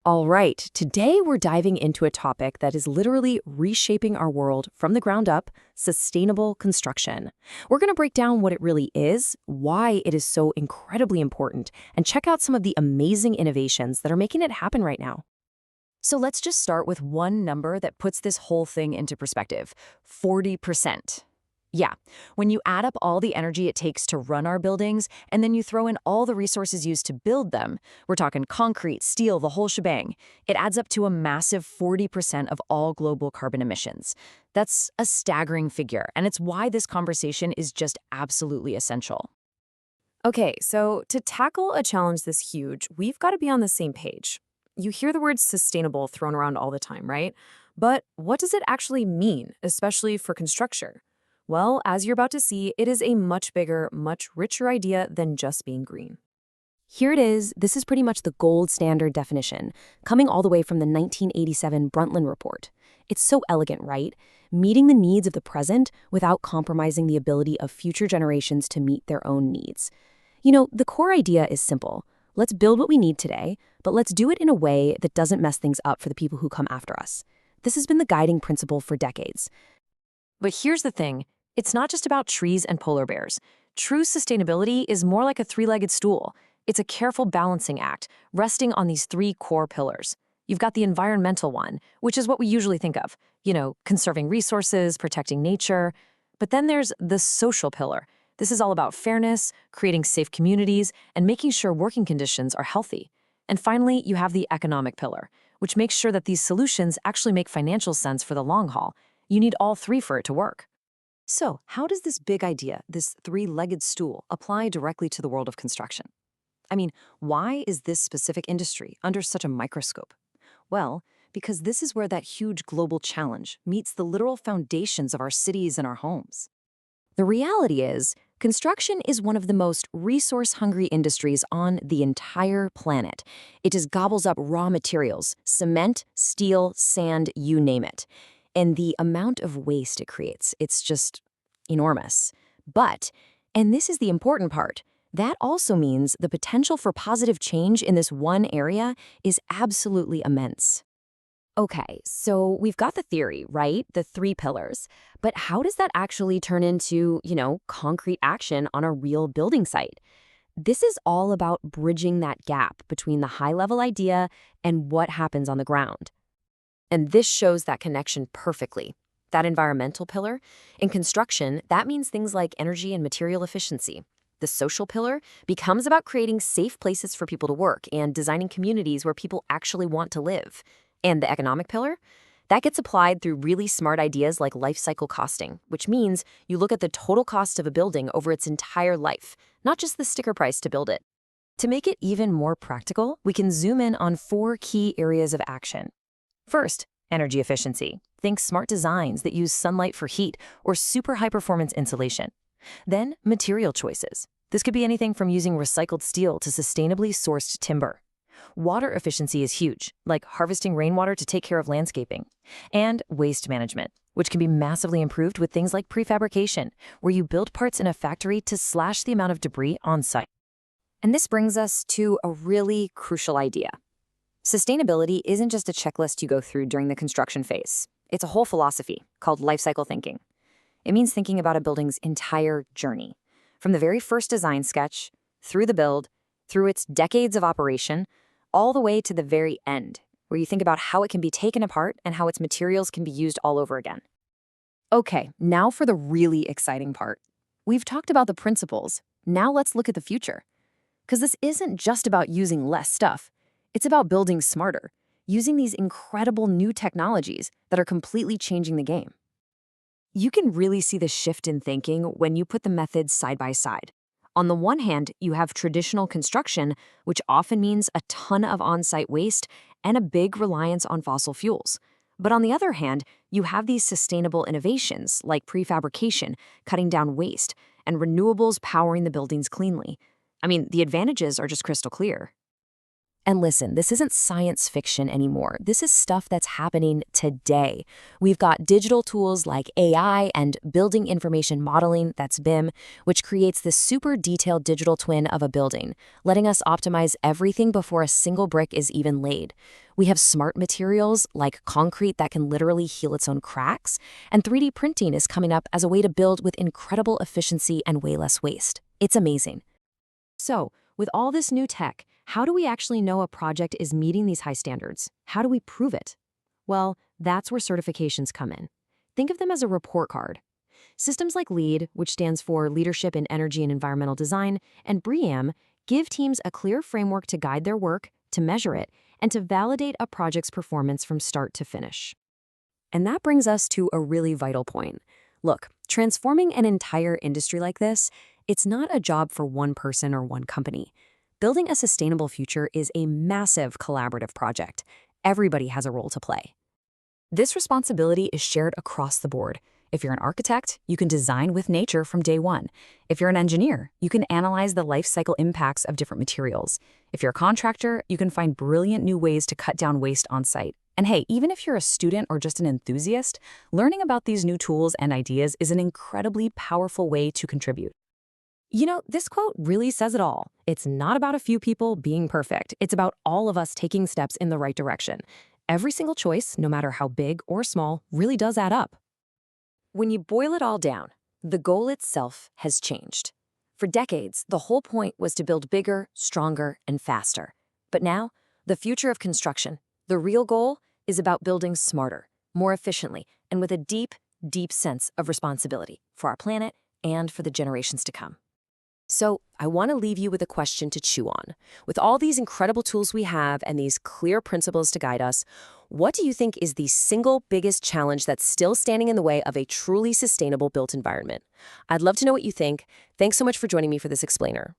All right, today we're diving into a topic that is literally reshaping our world from the ground up: sustainable construction. We're going to break down what it really is, why it is so incredibly important, and check out some of the amazing innovations that are making it happen right now. So let's just start with one number that puts this whole thing into perspective: 40%. Yeah, when you add up all the energy it takes to run our buildings, and then you throw in all the resources used to build them, we're talking concrete, steel, the whole shebang, it adds up to a massive 40% of all global carbon emissions. That's a staggering figure, and it's why this conversation is just absolutely essential. Okay, so to tackle a challenge this huge, we've got to be on the same page. You hear the word sustainable thrown around all the time, right? But what does it actually mean, especially for construction? Well, as you're about to see, it is a much bigger, much richer idea than just being green. Here it is. This is pretty much the gold standard definition, coming all the way from the 1987 Brundtland Report. It's so elegant, right? Meeting the needs of the present without compromising the ability of future generations to meet their own needs. The core idea is simple. Let's build what we need today, but let's do it in a way that doesn't mess things up for the people who come after us. This has been the guiding principle for decades. But here's the thing, it's not just about trees and polar bears. True sustainability is more like a three-legged stool. It's a careful balancing act, resting on these three core pillars. You've got the environmental one, which is what we usually think of, conserving resources, protecting nature. But then there's the social pillar. This is all about fairness, creating safe communities, and making sure working conditions are healthy. And finally, you have the economic pillar, which makes sure that these solutions actually make financial sense for the long haul. You need all three for it to work. So, how does this big idea, this three-legged stool, apply directly to the world of construction? I mean, why is this specific industry under such a microscope? Well, because this is where that huge global challenge meets the literal foundations of our cities and our homes. The reality is, construction is one of the most resource-hungry industries on the entire planet. It just gobbles up raw materials: cement, steel, sand, you name it. And the amount of waste it creates, it's just enormous. But, and this is the important part, that also means the potential for positive change in this one area is absolutely immense. Okay, so we've got the theory, right? The three pillars. But how does that actually turn into, concrete action on a real building site? This is all about bridging that gap between the high-level idea and what happens on the ground. And this shows that connection perfectly. That environmental pillar, in construction, that means things like energy and material efficiency. The social pillar becomes about creating safe places for people to work and designing communities where people actually want to live. And the economic pillar, that gets applied through really smart ideas like life cycle costing, which means you look at the total cost of a building over its entire life, not just the sticker price to build it. To make it even more practical, we can zoom in on four key areas of action. First, energy efficiency. Think smart designs that use sunlight for heat or super high-performance insulation. Then, material choices. This could be anything from using recycled steel to sustainably sourced timber. Water efficiency is huge, like harvesting rainwater to take care of landscaping. And waste management, which can be massively improved with things like prefabrication, where you build parts in a factory to slash the amount of debris on site. And this brings us to a really crucial idea. Sustainability isn't just a checklist you go through during the construction phase. It's a whole philosophy called life cycle thinking. It means thinking about a building's entire journey, from the very first design sketch, through the build, through its decades of operation, all the way to the very end, where you think about how it can be taken apart and how its materials can be used all over again. Okay, now for the really exciting part. We've talked about the principles. Now let's look at the future. Because this isn't just about using less stuff. It's about building smarter, using these incredible new technologies that are completely changing the game. You can really see the shift in thinking when you put the methods side by side. On the one hand, you have traditional construction, which often means a ton of on-site waste and a big reliance on fossil fuels. But on the other hand, you have these sustainable innovations like prefabrication, cutting down waste, and renewables powering the buildings cleanly. I mean, the advantages are just crystal clear. And listen, this isn't science fiction anymore. This is stuff that's happening today. We've got digital tools like AI and building information modeling, that's BIM, which creates this super detailed digital twin of a building, letting us optimize everything before a single brick is even laid. We have smart materials like concrete that can literally heal its own cracks, and 3D printing is coming up as a way to build with incredible efficiency and way less waste. It's amazing. So, with all this new tech, how do we actually know a project is meeting these high standards? How do we prove it? Well, that's where certifications come in. Think of them as a report card. Systems like LEED, which stands for Leadership in Energy and Environmental Design, and BREEAM give teams a clear framework to guide their work, to measure it, and to validate a project's performance from start to finish. And that brings us to a really vital point. Look, transforming an entire industry like this, it's not a job for one person or one company. Building a sustainable future is a massive collaborative project. Everybody has a role to play. This responsibility is shared across the board. If you're an architect, you can design with nature from day one. If you're an engineer, you can analyze the life cycle impacts of different materials. If you're a contractor, you can find brilliant new ways to cut down waste on site. And hey, even if you're a student or just an enthusiast, learning about these new tools and ideas is an incredibly powerful way to contribute. You know, this quote really says it all. It's not about a few people being perfect. It's about all of us taking steps in the right direction. Every single choice, no matter how big or small, really does add up. When you boil it all down, the goal itself has changed. For decades, the whole point was to build bigger, stronger, and faster. But now, the future of construction, the real goal, is about building smarter, more efficiently, and with a deep, deep sense of responsibility for our planet and for the generations to come. So, I want to leave you with a question to chew on. With all these incredible tools we have and these clear principles to guide us, what do you think is the single biggest challenge that's still standing in the way of a truly sustainable built environment? I'd love to know what you think. Thanks so much for joining me for this explainer.